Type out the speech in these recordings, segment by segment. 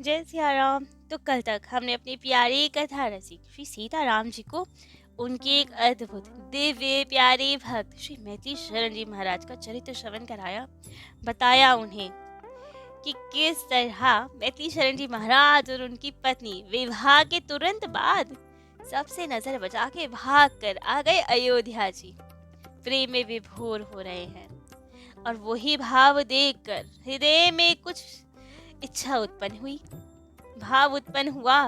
जय सिया राम। तो कल तक हमने अपनी प्यारी कथा रसिक श्री सीताराम जी को उनके एक अद्भुत दिव्य प्यारे भक्त श्री मैथिली शरण जी महाराज का चरित्र श्रवण कराया। बताया उन्हें कि किस तरह मैथिली शरण जी महाराज और उनकी पत्नी विवाह के तुरंत बाद सबसे नजर बचा के भाग कर आ गए अयोध्या जी। प्रेम में विभोर हो रहे हैं और वही भाव देखकर हृदय में कुछ इच्छा उत्पन्न हुई। भाव उत्पन्न हुआ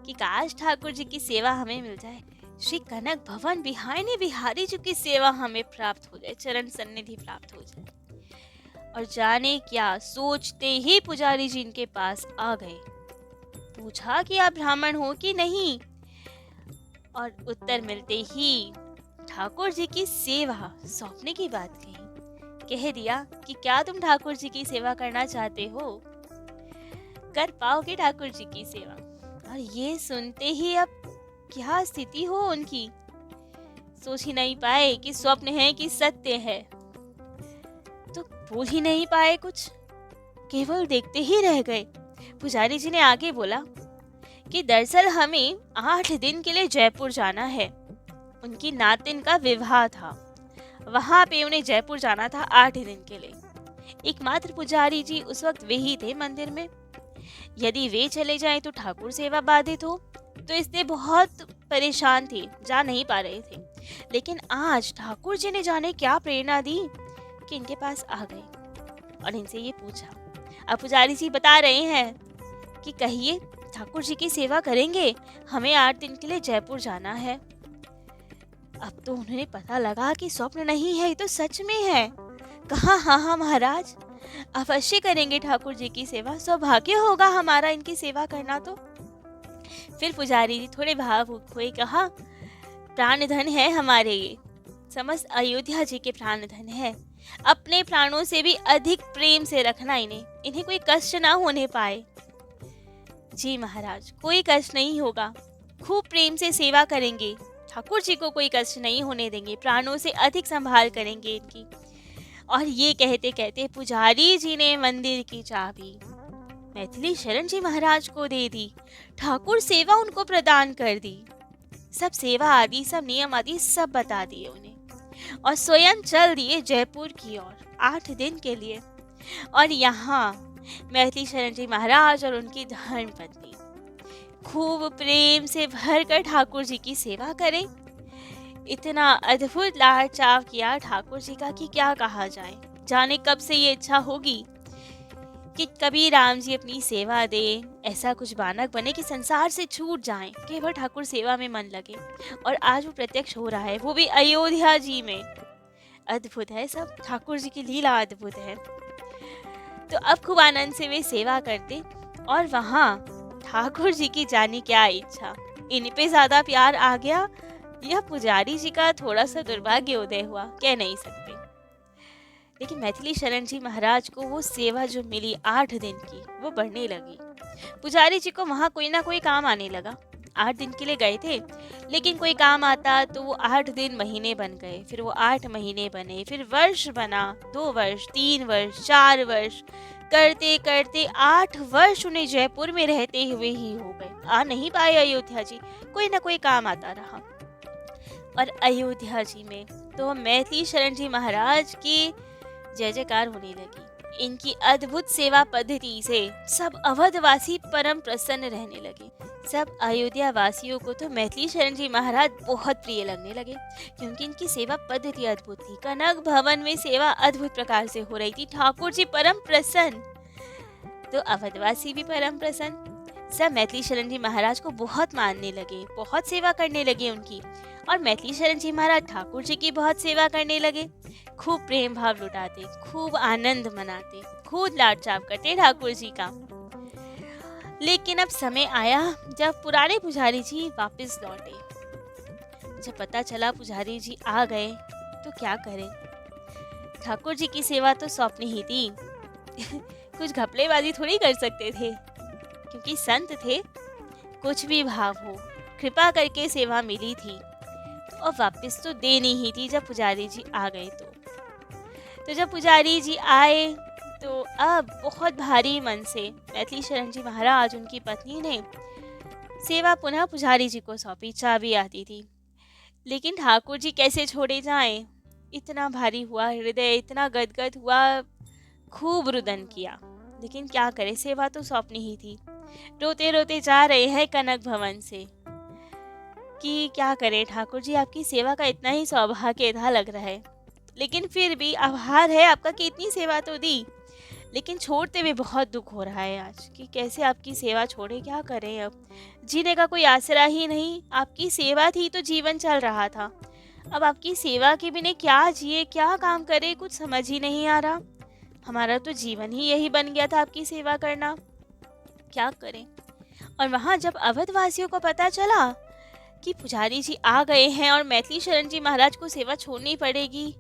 कि काश ठाकुर जी की सेवा हमें मिल जाए, श्री कनक भवन बिहारी बिहारी जी की सेवा हमें प्राप्त हो जाए, चरण सन्निधि प्राप्त हो जाए। और जाने क्या सोचते ही पुजारी जी इनके पास आ गए। पूछा कि आप ब्राह्मण हो कि नहीं, और उत्तर मिलते ही ठाकुर जी की सेवा सौंपने की बात कही। कह दिया कि क्या तुम ठाकुर जी की सेवा करना चाहते हो, कर पाओगे ठाकुर जी की सेवा। और ये सुनते ही अब क्या स्थिति हो उनकी, सोच ही नहीं पाए कि स्वप्न है कि सत्य है। तो बोल ही नहीं पाए कुछ, केवल देखते ही रह गए। पुजारी जी ने आगे बोला कि दरअसल हमें 8 दिन के लिए जयपुर जाना है। उनकी नातिन का विवाह था, वहां पे उन्हें जयपुर जाना था 8 दिन के लिए। एकमात्र पुजारी जी उस वक्त वे ही थे मंदिर में। यदि वे चले जाएं तो ठाकुर सेवा बाधित हो, तो इसलिए बहुत परेशान थे, जा नहीं पा रहे थे। लेकिन आज ठाकुर जी ने जाने क्या प्रेरणा दी कि इनके पास आ गए और इनसे ये पूछा। अब पुजारी जी बता रहे हैं कि कहिए ठाकुर जी की सेवा करेंगे, हमें 8 दिन के लिए जयपुर जाना है। अब तो उन्हें पता लगा कि स्वप्न नहीं है, ये तो सच में है। कहा हाँ महाराज, अवश्य करेंगे ठाकुर जी की सेवा, सौभाग्य होगा हमारा इनकी सेवा करना। तो फिर पुजारी जी थोड़े भावुक हुए, कहा प्राण धन है हमारे, ये समस्त अयोध्या जी के प्राण धन है, अपने प्राणों से भी अधिक प्रेम से रखना इन्हें, इन्हें कोई कष्ट ना होने पाए। जी महाराज, कोई कष्ट नहीं होगा, खूब प्रेम से सेवा करेंगे, ठाकुर जी को कोई कष्ट नहीं होने देंगे, प्राणों से अधिक संभाल करेंगे इनकी। और ये कहते कहते पुजारी जी ने मंदिर की चाबी मैथिली शरण जी महाराज को दे दी, ठाकुर सेवा उनको प्रदान कर दी, सब सेवा आदि सब नियम आदि सब बता दिए उन्हें, और स्वयं चल दिए जयपुर की ओर 8 दिन के लिए। और यहाँ मैथिली शरण जी महाराज और उनकी धर्मपत्नी खूब प्रेम से भरकर ठाकुर जी की सेवा करें। इतना अद्भुत लाड़ चाव किया ठाकुर जी का कि क्या कहा जाए। जाने कब से ये इच्छा होगी कि कभी राम जी अपनी सेवा दे, ऐसा कुछ बानक बने कि संसार से छूट जाएं, केवल ठाकुर सेवा में मन लगे। और आज वो प्रत्यक्ष हो रहा है, वो भी अयोध्या जी में। अद्भुत है सब, ठाकुर जी की लीला अद्भुत है। तो अब खूब आनंद से वे सेवा करते, और वहाँ ठाकुर जी की जानी क्या इच्छा, इन पे ज्यादा प्यार आ गया यह पुजारी जी का थोड़ा सा दुर्भाग्य उदय हुआ, कह नहीं सकते। लेकिन मैथिली शरण जी महाराज को वो सेवा जो मिली 8 दिन की, वो बढ़ने लगी। पुजारी जी को वहाँ कोई ना कोई काम आने लगा। 8 दिन के लिए गए थे, लेकिन कोई काम आता तो वो 8 दिन महीने बन गए, फिर वो 8 महीने बने, फिर वर्ष बना, 2 वर्ष, 3 वर्ष, 4 वर्ष, करते करते 8 वर्ष उन्हें जयपुर में रहते हुए ही हो गए। आ नहीं पाए अयोध्या जी, कोई ना कोई काम आता रहा। और अयोध्या जी में तो मैथिली शरण जी महाराज की जय जयकार होने लगी। इनकी अद्भुत सेवा पद्धति से सब अवधवासी परम प्रसन्न रहने लगे। सब अयोध्या वासियों को तो मैथिली शरण जी महाराज बहुत प्रिय लगने लगे, क्योंकि इनकी सेवा पद्धति अद्भुत थी। कनक भवन में सेवा अद्भुत प्रकार से हो रही थी, ठाकुर जी परम प्रसन्न, तो अवधवासी भी परम प्रसन्न। सब मैथिली शरण जी महाराज को बहुत मानने लगे, बहुत सेवा करने लगे उनकी। और मैथिली शरण जी महाराज ठाकुर जी की बहुत सेवा करने लगे, खूब प्रेम भाव लुटाते, खूब आनंद मनाते, खूब लाड चाव करते ठाकुर जी का। लेकिन अब समय आया जब पुराने पुजारी जी वापस लौटे। जब पता चला पुजारी जी आ गए तो क्या करें, ठाकुर जी की सेवा तो सौंपनी ही थी कुछ घपलेबाजी थोड़ी कर सकते थे, क्योंकि संत थे। कुछ भी भाव हो, कृपा करके सेवा मिली थी और वापस तो देनी ही थी जब पुजारी जी आ गए। तो जब पुजारी जी आए तो अब बहुत भारी मन से मैथिली शरण जी महाराज उनकी पत्नी ने सेवा पुनः पुजारी जी को सौंपी। चाबी आती थी, लेकिन ठाकुर जी कैसे छोड़े जाएं? इतना भारी हुआ हृदय, इतना गदगद हुआ, खूब रुदन किया, लेकिन क्या करे, सेवा तो सौंपनी ही थी। रोते रोते जा रहे हैं कनक भवन से कि क्या करें ठाकुर जी, आपकी सेवा का इतना ही सौभाग्य था लग रहा है, लेकिन फिर भी आभार है आपका कि इतनी सेवा तो दी, लेकिन छोड़ते हुए बहुत दुख हो रहा है आज कि कैसे आपकी सेवा छोड़े, क्या करें, अब जीने का कोई आसरा ही नहीं। आपकी सेवा थी तो जीवन चल रहा था, अब आपकी सेवा के बिना क्या जिए, क्या काम करे, कुछ समझ ही नहीं आ रहा। हमारा तो जीवन ही यही बन गया था, आपकी सेवा करना, क्या करें। और वहाँ जब अवध वासियों को पता चला कि पुजारी जी आ गए हैं और मैथिली शरण जी महाराज को सेवा छोड़नी पड़ेगी,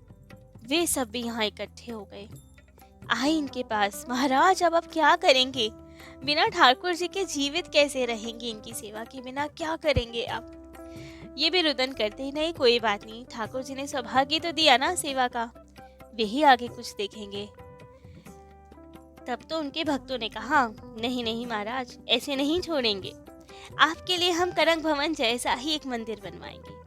वे सब भी यहाँ इकट्ठे हो गए। आए इनके पास, महाराज अब आप क्या करेंगे, बिना ठाकुर जी के जीवित कैसे रहेंगे, इनकी सेवा के बिना क्या करेंगे आप। ये भी रुदन करते ही, नहीं कोई बात नहीं, ठाकुर जी ने सौभाग्य तो दिया ना सेवा का, वे ही आगे कुछ देखेंगे। तब तो उनके भक्तों ने कहा, नहीं नहीं महाराज, ऐसे नहीं छोड़ेंगे, आपके लिए हम कनक भवन जैसा ही एक मंदिर बनवाएंगे।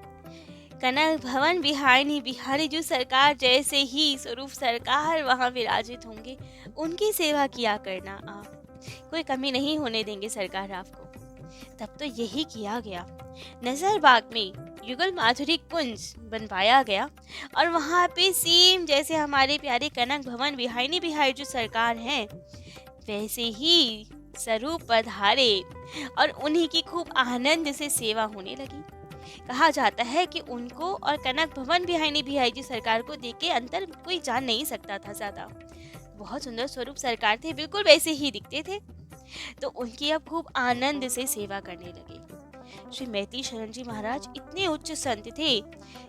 कनक भवन बिहारी बिहारी जो सरकार जैसे ही स्वरूप सरकार वहाँ विराजित होंगे, उनकी सेवा किया करना आप, कोई कमी नहीं होने देंगे सरकार आपको। तब तो यही किया गया। नजरबाग में युगल माधुरी कुंज बनवाया गया और वहाँ पे सेम जैसे हमारे प्यारे कनक भवन बिहारी बिहारी जो सरकार हैं, वैसे ही स्वरूप पधारे और उन्हीं की खूब आनंद से सेवा होने लगी। कहा जाता है कि उनको और कनक भवन बिहारी बिहारी जी सरकार को देख के अंतर कोई जान नहीं सकता था ज्यादा, बहुत सुंदर स्वरूप सरकार थे, बिल्कुल वैसे ही दिखते थे। तो उनकी अब खूब आनंद से सेवा करने लगे। श्री मैथिली शरण जी महाराज इतने उच्च संत थे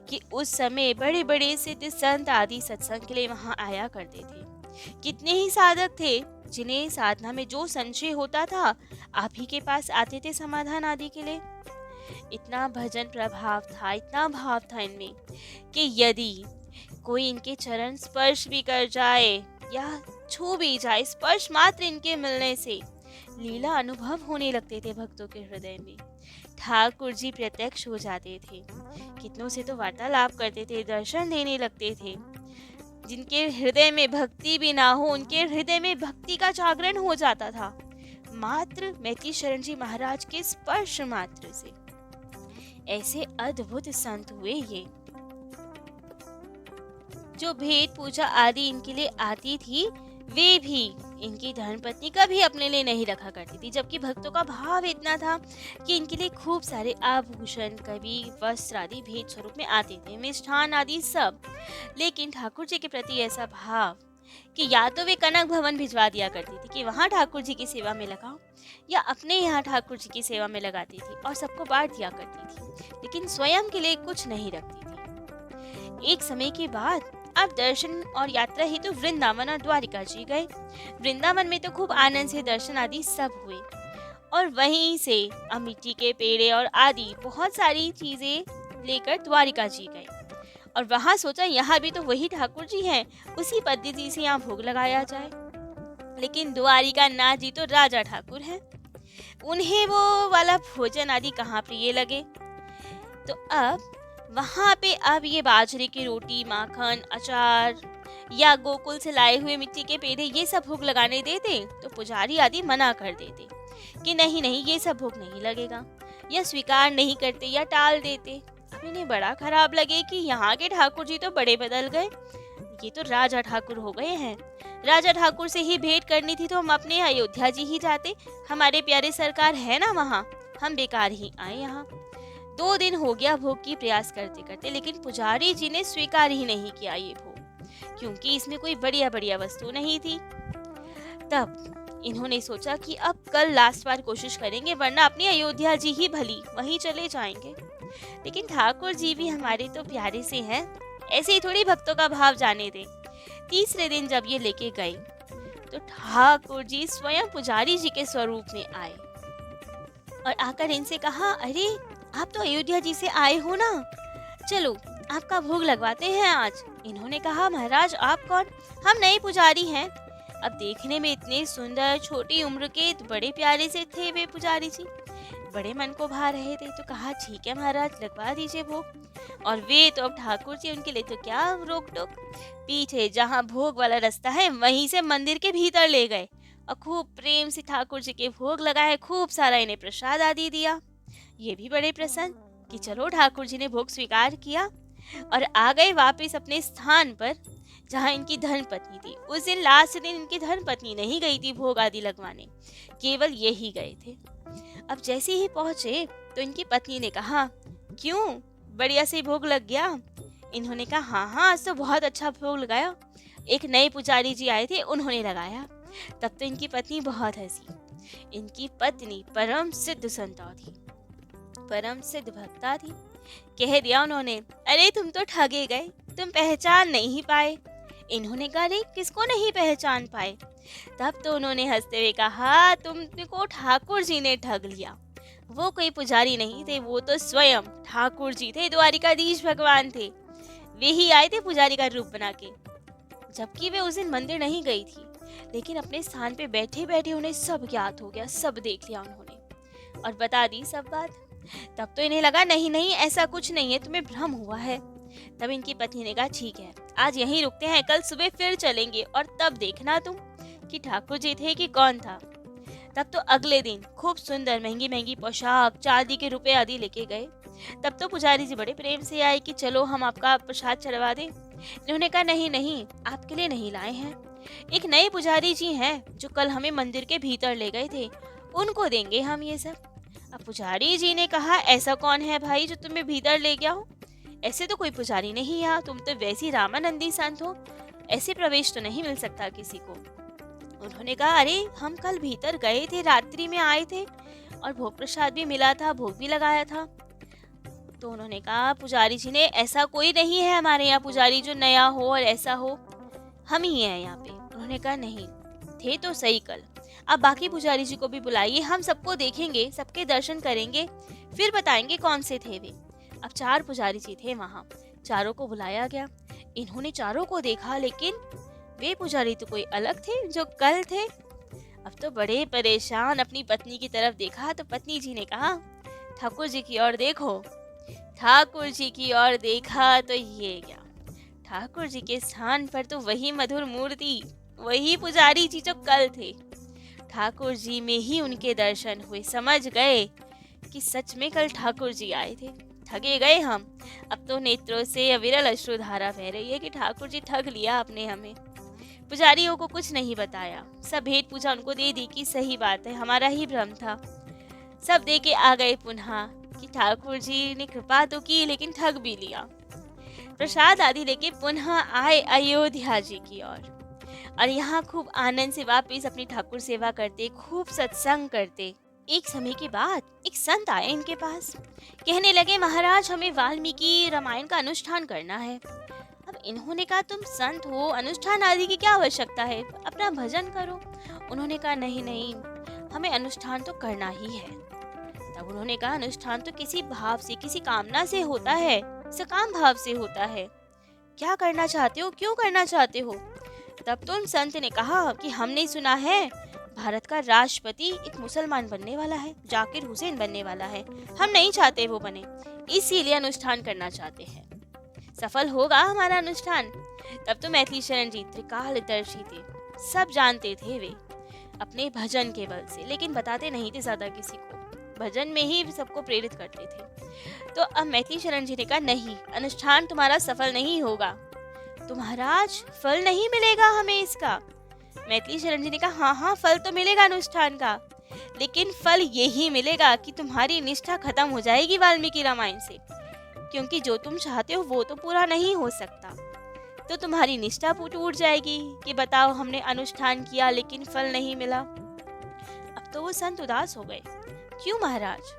कि उस समय बड़े बड़े सिद्ध संत आदि सत्संग के लिए वहां आया करते थे। कितने ही साधक थे जिन्हें साधना में जो संशय होता था, आप ही के पास आते थे समाधान आदि के लिए। इतना भजन प्रभाव था, इतना भाव था इनमें कि यदि कोई इनके चरण स्पर्श भी कर जाए या छू भी जाए, स्पर्श मात्र इनके मिलने से लीला अनुभव होने लगते थे भक्तों के हृदय में। ठाकुर जी प्रत्यक्ष हो जाते थे, कितनों से तो वार्तालाप करते थे, दर्शन देने लगते थे। जिनके हृदय में भक्ति भी ना हो, उनके हृदय में भक्ति का जागरण हो जाता था मात्र मैथिली शरण जी महाराज के स्पर्श मात्र से। ऐसे अद्भुत संत हुए ये। जो भेद पूजा आदि इनके लिए आती थी, वे भी इनकी धर्मपत्नी कभी अपने लिए नहीं रखा करती थी, जबकि भक्तों का भाव इतना था कि इनके लिए खूब सारे आभूषण, कभी वस्त्र आदि भेंट स्वरूप में आते थे, मिष्ठान आदि सब। लेकिन ठाकुर जी के प्रति ऐसा भाव कि या तो वे कनक भवन भिजवा दिया करती थी कि वहाँ ठाकुर जी की सेवा में लगाओ, या अपने यहाँ ठाकुर जी की सेवा में लगाती थी और सबको बांट दिया करती थी, लेकिन स्वयं के लिए कुछ नहीं रखती थी। एक समय के बाद अब दर्शन और यात्रा हेतु तो वृंदावन और द्वारिका जी गए। वृंदावन में तो खूब आनंद से दर्शन आदि सब हुए और वहीं से मिट्टी के पेड़े और आदि बहुत सारी चीजें लेकर द्वारिका जी गए और वहां सोचा यहाँ भी तो वही ठाकुर जी हैं, उसी पद्धति से यहाँ भोग लगाया जाए। लेकिन द्वारिका नाथ जी तो राजा ठाकुर हैं, उन्हें वो वाला भोजन आदि कहाँ प्रिय लगे। तो अब वहाँ पे अब ये बाजरे की रोटी, माखन, अचार या गोकुल से लाए हुए मिट्टी के पेड़े ये सब भोग लगाने देते तो पुजारी आदि मना कर देते कि नहीं नहीं ये सब भोग नहीं लगेगा, या स्वीकार नहीं करते या टाल देते। अब इन्हें बड़ा खराब लगे कि यहाँ के ठाकुर जी तो बड़े बदल गए, ये तो राजा ठाकुर हो गए हैं। राजा ठाकुर से ही भेंट करनी थी तो हम अपने अयोध्या जी ही जाते, हमारे प्यारे सरकार है ना वहाँ, हम बेकार ही आए यहाँ। 2 दिन हो गया भोग की प्रयास करते करते, लेकिन पुजारी जी ने स्वीकार ही नहीं किया ये भोग, क्योंकि इसमें कोई बढ़िया बढ़िया वस्तु नहीं थी। तब इन्होंने सोचा कि अब कल लास्ट बार कोशिश करेंगे, वरना अपनी अयोध्या जी ही भली, वहीं चले जाएंगे। लेकिन ठाकुर जी भी हमारे तो प्यारे से हैं, ऐसे ही थोड़ी भक्तों का भाव जाने दें। तीसरे दिन जब ये लेके गए तो ठाकुर जी स्वयं पुजारी जी के स्वरूप में आए और आकर इनसे कहा, अरे आप तो अयोध्या जी से आए हो ना, चलो आपका भोग लगवाते हैं आज। इन्होंने कहा, महाराज आप कौन? हम नए पुजारी हैं, अब देखने में इतने सुंदर, छोटी उम्र के, तो बड़े प्यारे से थे वे पुजारी जी। बड़े मन को भा रहे थे, तो कहा ठीक है महाराज, लगवा दीजिए भोग। और वे तो अब ठाकुर जी, उनके लिए तो क्या रोक टोक। पीछे जहाँ भोग वाला रास्ता है वहीं से मंदिर के भीतर ले गए और खूब प्रेम से ठाकुर जी के भोग लगाए, खूब सारा इन्हें प्रसाद आदि दिया। ये भी बड़े प्रसन्न कि चलो ठाकुर जी ने भोग स्वीकार किया और आ गए वापस अपने स्थान पर जहाँ इनकी धर्म पत्नी थी। उस दिन लास्ट दिन इनकी धर्म पत्नी नहीं गई थी भोग आदि लगवाने, केवल यही गए थे। अब जैसे ही पहुंचे तो इनकी पत्नी ने कहा, क्यों, बढ़िया से भोग लग गया? इन्होंने कहा हाँ हाँ, आज तो बहुत अच्छा भोग लगाया, एक नए पुजारी जी आए थे उन्होंने लगाया। तब तो इनकी पत्नी बहुत हंसी। इनकी पत्नी परम सिद्ध संता थी, परम सिद्ध भक्ता थी। कह दिया उन्होंने, अरे तुम तो ठगे गए, तुम पहचान नहीं पाए। इन्होंने कहा, अरे किसको नहीं पहचान पाए? तब तो उन्होंने हंसते हुए कहा, तुमको ठाकुर जी ने ठग लिया। वो कोई पुजारी नहीं थे, वो तो स्वयं ठाकुर जी थे, द्वारिकाधीश भगवान थे। वे ही आए थे पुजारी का रूप बना के। जबकि वे उस दिन मंदिर नहीं गई थी, लेकिन अपने स्थान पे बैठे बैठे उन्हें सब ज्ञात हो गया, सब देख लिया उन्होंने और बता दी सब बात। तब तो इन्हें लगा नहीं नहीं, ऐसा कुछ नहीं है, तुम्हें भ्रम हुआ है। तब इनकी पत्नी ने कहा, ठीक है, आज यहीं रुकते हैं, कल सुबह फिर चलेंगे और तब देखना तुम कि ठाकुर जी थे कि कौन था। तब तो अगले दिन खूब सुंदर महंगी महंगी पोशाक, चांदी के रुपए आदि लेके गए। तब तो पुजारी जी बड़े प्रेम से आए कि चलो हम आपका प्रसाद चढ़वा दें। इन्होंने कहा नहीं नहीं, आपके लिए नहीं लाए हैं, एक नए पुजारी जी हैं जो कल हमें मंदिर के भीतर ले गए थे, उनको देंगे हम ये सब। अब पुजारी जी ने कहा, ऐसा कौन है भाई जो तुम्हें भीतर ले गया हो? ऐसे तो कोई पुजारी नहीं यहाँ, तुम तो वैसी रामानंदी संत हो, ऐसे प्रवेश तो नहीं मिल सकता किसी को। उन्होंने कहा, अरे हम कल भीतर गए थे, रात्रि में आए थे और भोग प्रसाद भी मिला था, भोग भी लगाया था। तो उन्होंने कहा पुजारी जी ने, ऐसा कोई नहीं है हमारे यहाँ पुजारी जो नया हो और ऐसा हो, हम ही हैं यहाँ पे। उन्होंने कहा नहीं, थे तो सही कल, अब बाकी पुजारी जी को भी बुलाइए, हम सबको देखेंगे, सबके दर्शन करेंगे, फिर बताएंगे कौन से थे वे। अब 4 पुजारी जी थे वहाँ, चारों को बुलाया गया। इन्होंने चारों को देखा, लेकिन वे पुजारी तो कोई अलग थे जो कल थे। अब तो बड़े परेशान अपनी पत्नी की तरफ देखा तो पत्नी जी ने कहा, ठाकुर जी की ओर देखो। ठाकुर जी की ओर देखा तो ये क्या, ठाकुर जी के स्थान पर तो वही मधुर मूर्ति, वही पुजारी जी जो कल थे। ठाकुर जी में ही उनके दर्शन हुए, समझ गए कि सच में कल ठाकुर जी आए थे। ठगे गए हम। अब तो नेत्रों से अविरल अश्रुधारा बह रही है कि ठाकुर जी ठग लिया आपने हमें। पुजारियों को कुछ नहीं बताया, सब भेद पूजा उनको दे दी कि सही बात है, हमारा ही भ्रम था। सब दे के आ गए पुनः कि ठाकुर जी ने कृपा तो की लेकिन ठग भी लिया। प्रसाद आदि लेके पुनः आए अयोध्या जी की ओर और यहाँ खूब आनंद से वापिस अपनी ठाकुर सेवा करते, खूब सत्संग करते। एक समय के बाद एक संत आए इनके पास, कहने लगे, महाराज हमें वाल्मीकि रामायण का अनुष्ठान करना है। अब इन्होंने कहा, तुम संत हो, अनुष्ठान आदि की क्या आवश्यकता है, अपना भजन करो। उन्होंने कहा नहीं नहीं, हमें अनुष्ठान तो करना ही है। तब उन्होंने कहा, अनुष्ठान तो किसी भाव से, किसी कामना से होता है, सकाम भाव से होता है। क्या करना चाहते हो, क्यों करना चाहते हो? तब तो उन संत ने कहा कि हमने सुना है भारत का राष्ट्रपति एक मुसलमान बनने वाला है, जाकिर हुसैन बनने वाला है, हम नहीं चाहते वो बने, इसीलिए अनुष्ठान करना चाहते हैं। सफल होगा हमारा अनुष्ठान। तब तो मैथिली शरण जी त्रिकालदर्शी थे, सब जानते थे वे अपने भजन के बल से, लेकिन बताते नहीं थे ज्यादा किसी को, भजन में ही सबको प्रेरित करते थे। तो अब मैथिली शरण जी ने कहा, नहीं, अनुष्ठान तुम्हारा सफल नहीं होगा। तो महाराज फल नहीं मिलेगा हमें इसका? मैथिली शरण जी ने कहा, हाँ हाँ, फल तो मिलेगा अनुष्ठान का, लेकिन फल यही मिलेगा कि तुम्हारी निष्ठा खत्म हो जाएगी वाल्मीकि रामायण से, क्योंकि जो तुम चाहते हो वो तो पूरा नहीं हो सकता। तो तुम्हारी निष्ठा टूट जाएगी कि बताओ हमने अनुष्ठान किया लेकिन फल नहीं मिला। अब तो वो संत उदास हो गए, क्यों महाराज,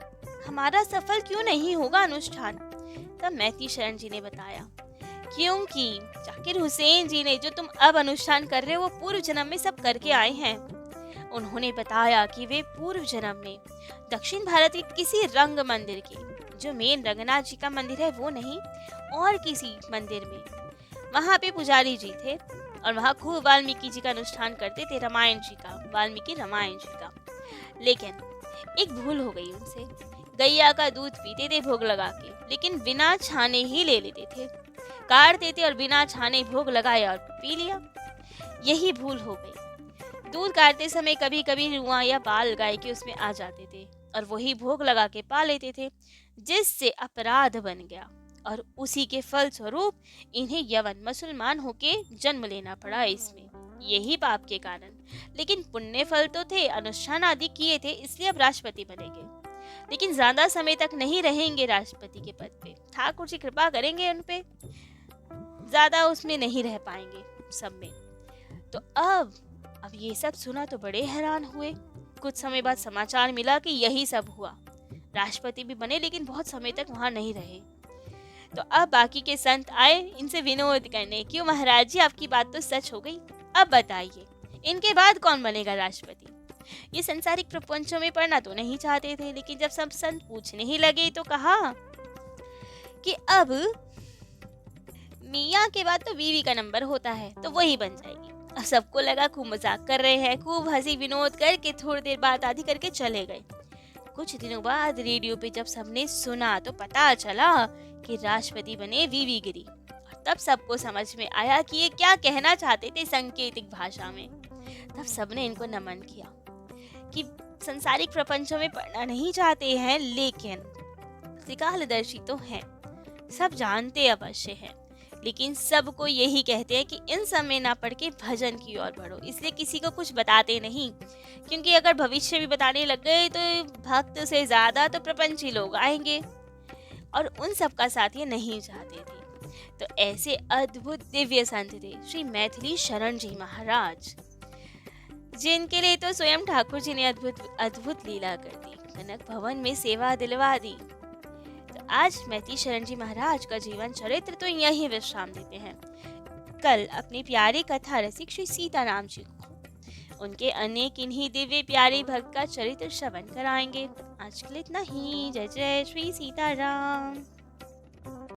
हमारा सफल क्यों नहीं होगा अनुष्ठान? तब मैथिली शरण जी ने बताया, क्योंकि जाकिर हुसैन जी ने जो तुम अब अनुष्ठान कर रहे हो वो पूर्व जन्म में सब करके आए हैं। उन्होंने बताया कि वे पूर्व जन्म में दक्षिण भारत के किसी रंग मंदिर के, जो मेन रंगनाथ जी का मंदिर है वो नहीं, और किसी मंदिर में वहाँ पे पुजारी जी थे और वहाँ खूब वाल्मीकि जी का अनुष्ठान करते थे, रामायण जी का, वाल्मीकि रामायण जी का। लेकिन एक भूल हो गई उनसे। गैया का दूध पीते थे भोग लगा के, लेकिन बिना छाने ही ले लेते थे। काढ़ते थे और बिना छाने भोग लगाया और पी लिया। यही भूल हो गई। दूध काढ़ते समय कभी कभी रुआ या बाल गाय के उसमें आ जाते थे और वही भोग लगा के पा लेते थे, जिससे अपराध बन गया और उसी के फल स्वरूप इन्हें यवन मुसलमान होके जन्म लेना पड़ा इसमें, यही पाप के कारण। लेकिन पुण्य फल तो थे, अनुष्ठान आदि किए थे, इसलिए अब राष्ट्रपति बनेंगे। लेकिन ज्यादा समय तक नहीं रहेंगे राष्ट्रपति के पद पे, ठाकुर जी कृपा करेंगे उन पे, ज्यादा उसमें नहीं रह पाएंगे सब में। तो अब ये सब सुना तो बड़े हैरान हुए। कुछ समय बाद समाचार मिला कि यही सब हुआ, राष्ट्रपति भी बने लेकिन बहुत समय तक वहां नहीं रहे। तो अब बाकी के संत आए इनसे विनोद करने, क्यों महाराज जी आपकी बात तो सच हो गई, अब बताइए इनके बाद कौन बनेगा राष्ट्रपति। ये संसारिक प्रपंचों में पढ़ना तो नहीं चाहते थे, लेकिन जब सब संत पूछने ही लगे तो कहा कि अब मियाँ के बाद तो बीवी का नंबर होता है, तो वही बन जाएगी। अब सबको लगा खूब मजाक कर रहे हैं, खूब हंसी विनोद करके थोड़ी देर बात आधी करके चले गए। कुछ दिनों बाद रेडियो पे जब सबने सुना तो पता चला कि राष्ट्रपति बने वीवी गिरी। और तब सबको समझ में आया कि ये क्या कहना चाहते थे सांकेतिक भाषा में। तब सबने इनको नमन किया कि संसारिक प्रपंचों में पढ़ना नहीं चाहते हैं, लेकिन त्रिकालदर्शी तो हैं, सब जानते अवश्य हैं, लेकिन सबको यही कहते हैं कि इन सब में ना पढ़ के भजन की ओर बढ़ो, इसलिए किसी को कुछ बताते नहीं। क्योंकि अगर भविष्य भी बताने लग गए तो भक्त से ज्यादा तो प्रपंची लोग आएंगे और उन सब का साथ ये नहीं चाहते थे। तो ऐसे अद्भुत दिव्य संत थे श्री मैथिली शरण जी महाराज, जिनके लिए तो स्वयं ठाकुर जी ने अद्भुत अद्भुत लीला कर दी, कनक भवन में सेवा दिलवा दी। तो आज मैथिली शरण जी महाराज का जीवन चरित्र तो यही विश्राम देते हैं। कल अपनी प्यारी कथा रसिक श्री सीताराम जी को उनके अनेक इन्हीं दिव्य प्यारे भक्त का चरित्र श्रवण कराएंगे। आज के लिए इतना ही। जय जय श्री सीताराम।